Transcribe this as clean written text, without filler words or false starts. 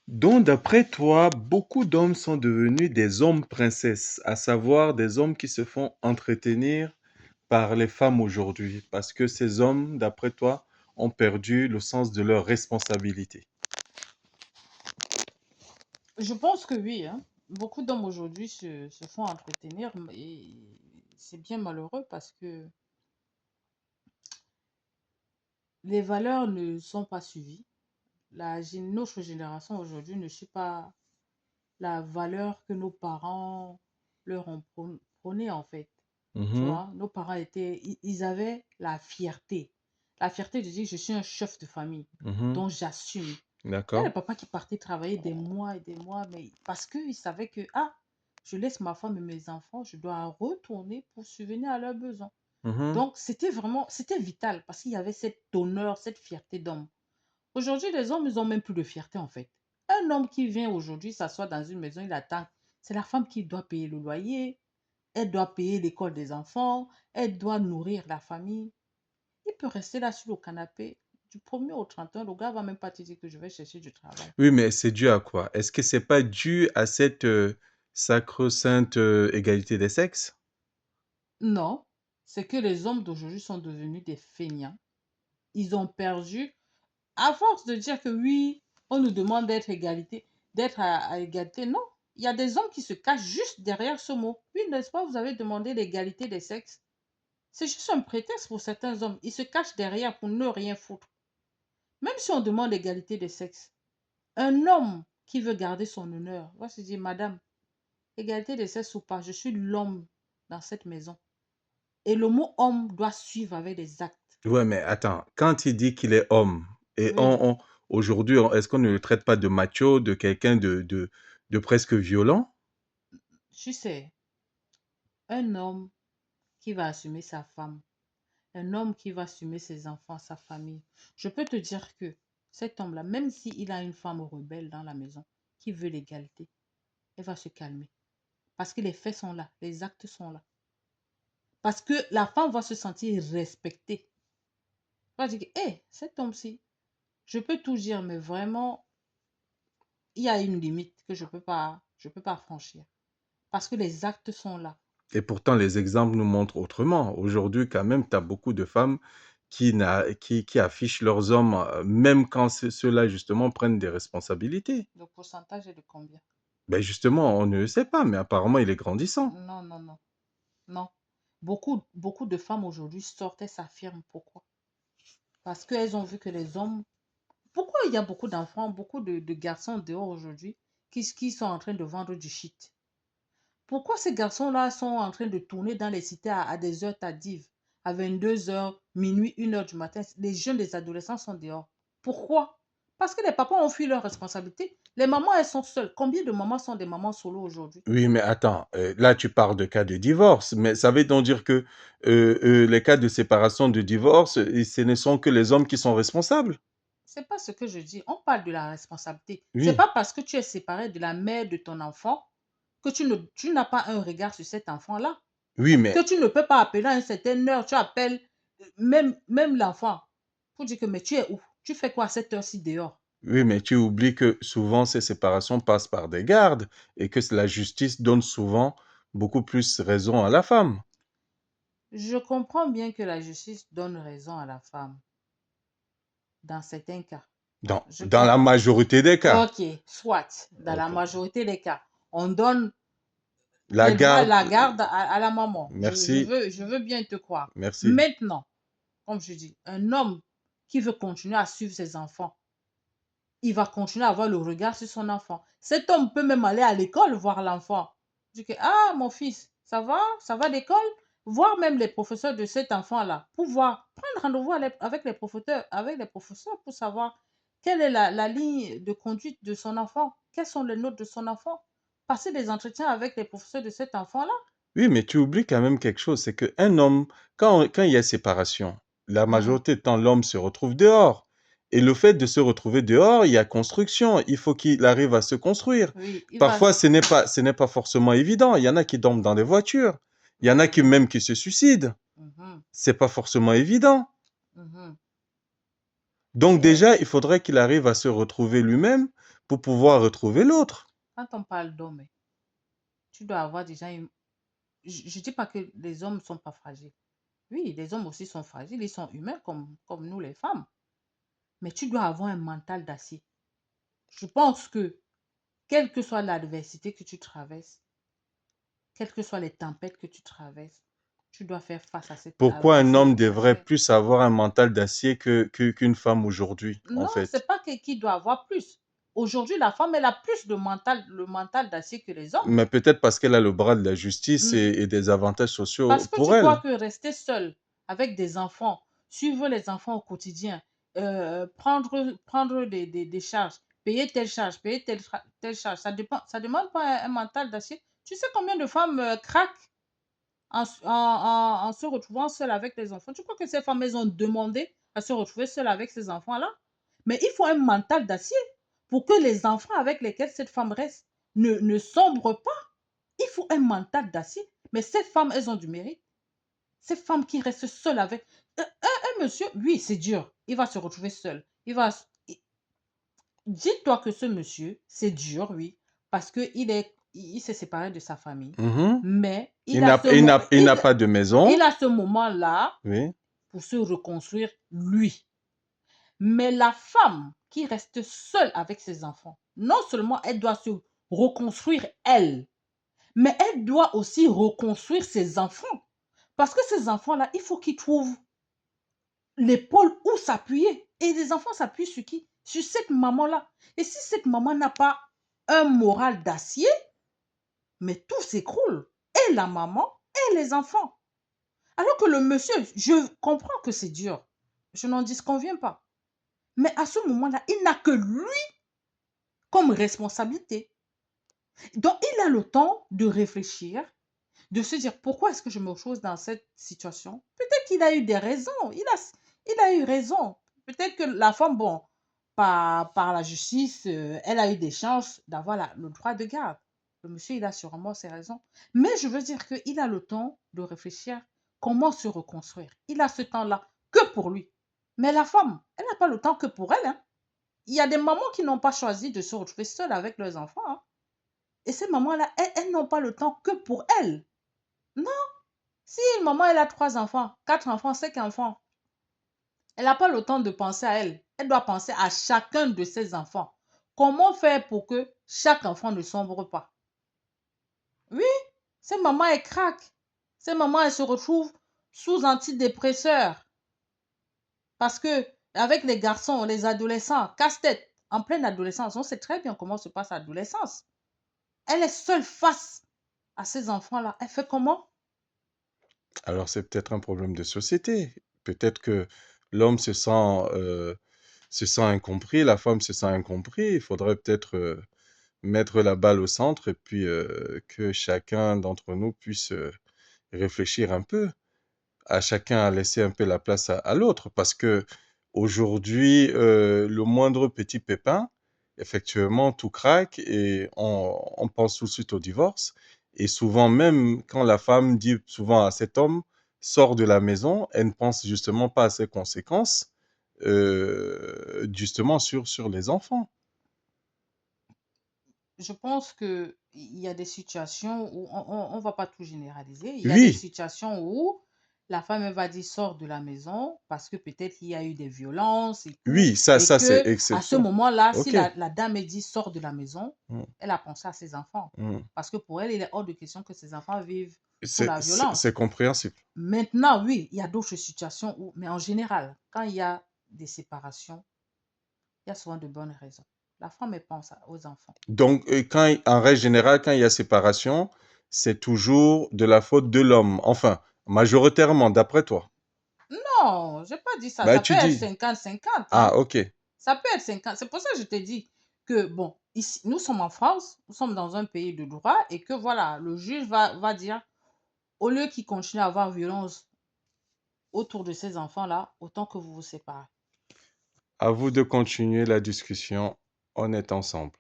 Donc, d'après toi, beaucoup d'hommes sont devenus des hommes princesses, à savoir des hommes qui se font entretenir par les femmes aujourd'hui, parce que ces hommes, d'après toi, ont perdu le sens de leur responsabilité. Je pense que oui, hein. Beaucoup d'hommes aujourd'hui se font entretenir et c'est bien malheureux parce que les valeurs ne sont pas suivies. Notre génération aujourd'hui ne suit pas la valeur que nos parents leur ont prônée en fait. Tu Mhm, vois, nos parents ils avaient la fierté. La fierté de dire je suis un chef de famille, mhm, donc j'assume. Il y a les d'accord. papas qui partaient travailler des mois et des mois, mais parce qu'ils savaient que, ah, je laisse ma femme et mes enfants, je dois retourner pour subvenir à leurs besoins. Mhm, Donc, c'était vital parce qu'il y avait cet honneur, cette fierté d'homme. Aujourd'hui, les hommes, ils n'ont même plus de fierté en fait. Un homme qui vient aujourd'hui s'asseoir dans une maison, il attend. C'est la femme qui doit payer le loyer, elle doit payer l'école des enfants, elle doit nourrir la famille. Il peut rester là sur le canapé du 1er au 31. Le gars va même pas te dire que je vais chercher du travail. oui, mais c'est dû à quoi? Est-ce que c'est pas dû à cette sacro-sainte égalité des sexes? Non, c'est que les hommes d'aujourd'hui sont devenus des feignants. Ils ont perdu, à force de dire que oui, on nous demande d'être à égalité. Non, il y a des hommes qui se cachent juste derrière ce mot. Oui, n'est-ce pas, vous avez demandé l'égalité des sexes. C'est juste un prétexte pour certains hommes. Ils se cachent derrière pour ne rien foutre. Même si on demande l'égalité des sexes, un homme qui veut garder son honneur va se dire, Madame, égalité des sexes ou pas, je suis l'homme dans cette maison. Et le mot homme doit suivre avec des actes. Ouais, mais attends, quand il dit qu'il est homme, et Oui, aujourd'hui, est-ce qu'on ne le traite pas de macho, de quelqu'un de presque violent? tu sais, un homme qui va assumer sa femme, un homme qui va assumer ses enfants, sa famille. Je peux te dire que cet homme-là, même s'il a une femme rebelle dans la maison qui veut l'égalité, elle va se calmer. Parce que les faits sont là, les actes sont là. Parce que la femme va se sentir respectée. Elle va dire, hé, cet homme-ci, je peux tout dire, mais vraiment, il y a une limite que je peux pas franchir. Parce que les actes sont là. Et pourtant, les exemples nous montrent autrement. Aujourd'hui, quand même, tu as beaucoup de femmes qui affichent leurs hommes, même quand ceux-là, justement, prennent des responsabilités. Le pourcentage est de combien? Ben justement, on ne le sait pas, mais apparemment, il est grandissant. Non, non, non, non. Beaucoup de femmes aujourd'hui sortent et s'affirment. Pourquoi? Parce qu'elles ont vu que les hommes... Pourquoi il y a beaucoup d'enfants, beaucoup de garçons dehors aujourd'hui qui sont en train de vendre du shit? Pourquoi ces garçons-là sont en train de tourner dans les cités à des heures tardives, à 22 heures, minuit, 1 heure du matin? Les jeunes, les adolescents sont dehors. Pourquoi? Parce que les papas ont fui leurs responsabilités. Les mamans, elles sont seules. Combien de mamans sont des mamans solo aujourd'hui? Oui, mais attends, là, tu parles de cas de divorce, mais ça veut donc dire que les cas de séparation, de divorce, ce ne sont que les hommes qui sont responsables? C'est pas ce que je dis. On parle de la responsabilité. C'est Oui, pas parce que tu es séparé de la mère de ton enfant que tu n'as pas un regard sur cet enfant-là. oui, mais Que tu ne peux pas appeler à une certaine heure. Tu appelles même l'enfant pour dire que mais tu es où? Tu fais quoi à cette heure-ci dehors? Oui, mais tu oublies que souvent ces séparations passent par des gardes et que la justice donne souvent beaucoup plus raison à la femme. Je comprends bien que la justice donne raison à la femme dans certains cas. Je Dans la comprends. majorité des cas. Ok, soit. Dans la Ok. majorité des cas, on donne La les droits, garde, la garde à la maman. merci, Je veux bien te croire. merci. Maintenant, comme je dis, un homme qui veut continuer à suivre ses enfants, il va continuer à avoir le regard sur son enfant. Cet homme peut même aller à l'école voir l'enfant. Dire que, ah, mon fils, ça va à l'école? Voir même les professeurs de cet enfant-là, pour voir, prendre rendez-vous avec les professeurs pour savoir quelle est la ligne de conduite de son enfant, quelles sont les notes de son enfant. Passer des entretiens avec les professeurs de cet enfant-là. Oui, mais tu oublies quand même quelque chose, c'est qu'un homme, quand il y a séparation, la Mhm. majorité du temps, l'homme se retrouve dehors. Et le fait de se retrouver dehors, il y a construction. Il faut qu'il arrive à se construire. Oui, il va. Parfois, ce n'est pas forcément évident. Il y en a qui dorment dans des voitures. Il y en a qui même qui se suicident. Mhm, C'est pas forcément évident. mhm. Donc Et déjà, il faudrait qu'il arrive à se retrouver lui-même pour pouvoir retrouver l'autre. Quand on parle d'homme, tu dois avoir déjà Je ne dis pas que les hommes ne sont pas fragiles. Oui, les hommes aussi sont fragiles, ils sont humains comme nous les femmes. Mais tu dois avoir un mental d'acier. Je pense que, quelle que soit l'adversité que tu traverses, quelles que soient les tempêtes que tu traverses, tu dois faire face à cette Pourquoi un homme adversité devrait passagère. plus avoir un mental d'acier qu'une femme aujourd'hui, en Non, fait? c'est pas qui doit avoir plus. Aujourd'hui, la femme, elle a plus de mental, le mental d'acier que les hommes. Mais peut-être parce qu'elle a le bras de la justice et des avantages sociaux Parce que pour tu crois elle. que rester seul avec des enfants, suivre les enfants au quotidien, prendre des charges, payer telle charge, payer telle charge, ça demande pas un mental d'acier. Tu sais combien de femmes craquent en se retrouvant seules avec les enfants? Tu crois que ces femmes, elles ont demandé à se retrouver seules avec ces enfants-là? Mais il faut un mental d'acier pour que les enfants avec lesquels cette femme reste ne sombrent pas. Il faut un mental d'acier. Mais ces femmes, elles ont du mérite. Ces femmes qui restent seules avec un monsieur, oui, c'est dur. Il va se retrouver seul. Dis-toi que ce monsieur, c'est dur, oui, parce que il s'est séparé de sa famille. Mhm. Mais Il n'a pas de il maison. a ce moment-là Oui. pour se reconstruire lui. Mais la femme qui reste seule avec ses enfants, non seulement elle doit se reconstruire elle, mais elle doit aussi reconstruire ses enfants. Parce que ces enfants-là, il faut qu'ils trouvent l'épaule où s'appuyer. Et les enfants s'appuient sur qui? Sur cette maman-là. Et si cette maman n'a pas un moral d'acier, mais tout s'écroule. Et la maman et les enfants. Alors que le monsieur, je comprends que c'est dur. Je n'en disconviens pas. Mais à ce moment-là, il n'a que lui comme responsabilité. Donc, il a le temps de réfléchir, de se dire pourquoi est-ce que je me retrouve dans cette situation. Peut-être qu'il a eu des raisons. Il a eu raison. Peut-être que la femme, bon, par la justice, elle a eu des chances d'avoir le droit de garde. Le monsieur, il a sûrement ses raisons. Mais je veux dire qu'il a le temps de réfléchir comment se reconstruire. Il a ce temps-là que pour lui. Mais la femme, elle n'a pas le temps que pour elle, hein. Il y a des mamans qui n'ont pas choisi de se retrouver seules avec leurs enfants, hein. Et ces mamans-là, elles n'ont pas le temps que pour elles. Non, si une maman, elle a 3 enfants, 4 enfants, 5 enfants, elle n'a pas le temps de penser à elle. Elle doit penser à chacun de ses enfants. Comment faire pour que chaque enfant ne sombre pas? Oui, ces mamans, elles craquent. Ces mamans, elles se retrouvent sous antidépresseurs. Parce que avec les garçons, les adolescents, casse-tête, en pleine adolescence, on sait très bien comment se passe l'adolescence. Elle est seule face à ces enfants-là. Elle fait comment? Alors c'est peut-être un problème de société. Peut-être que l'homme se sent incompris, la femme se sent incompris. Il faudrait peut-être mettre la balle au centre et puis que chacun d'entre nous puisse réfléchir un peu, à chacun à laisser un peu la place à l'autre, parce que aujourd'hui, le moindre petit pépin, effectivement, tout craque et on pense tout de suite au divorce. Et souvent, même quand la femme dit souvent à cet homme, sors de la maison, elle ne pense justement pas à ses conséquences, justement sur les enfants. Je pense qu'il y a des situations où on ne va pas tout généraliser. Il y a des Oui, situations où la femme elle va dire sors de la maison parce que peut-être il y a eu des violences et tout. oui, ça, Et ça c'est que à ce exception. moment-là, si Ok. la dame elle dit sors de la maison, Mm, elle a pensé à ses enfants. mm. Parce que pour elle, il est hors de question que ses enfants vivent sous la C'est violence. compréhensible. Maintenant, oui, il y a d'autres situations où, mais en général, quand il y a des séparations, il y a souvent de bonnes raisons. La femme, elle pense aux enfants. Donc, en règle générale, quand il y a séparation, c'est toujours de la faute de l'homme. Enfin, majoritairement, d'après toi. Non, j'ai pas dit ça. Bah, Ça peut tu être dis. 50-50, Ah, hein. ok. Ça peut être 50. C'est pour ça que je te dis que, bon, ici, nous sommes en France, nous sommes dans un pays de droit et que, voilà, le juge va dire, au lieu qu'il continue à avoir violence autour de ces enfants-là, autant que vous vous séparez. À vous de continuer la discussion. On est ensemble.